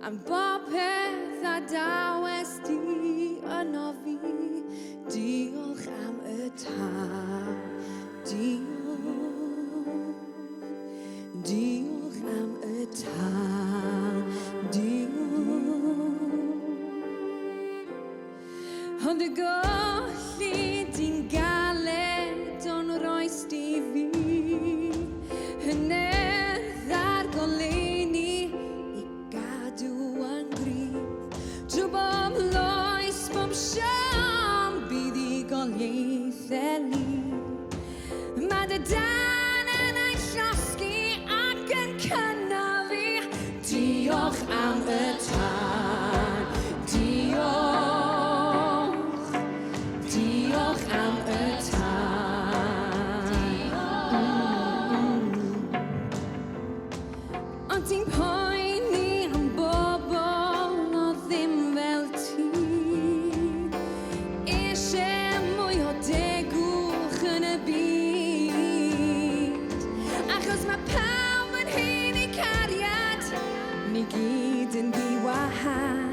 am bob peth a dawes di yno fi. Diolch am y tân, diolch am y tân, diolch. Ond y golli di'n galed o'n roes di fi, hynnydd ar goleuni i gadw yn gryf. Drwy bob loes, bob siom, bydd i goliaethau ni. Mae dy dan yn ei llosgi ac yn cynnal fi. Diolch am y tân, diolch, diolch am y tân. Ond ti'n poeni am bobl o ddim fel ti, eisiau mwy o degwch yn y byd. Achos mae pawb yn hyn i cariad, ni gyd yn ddiwahân.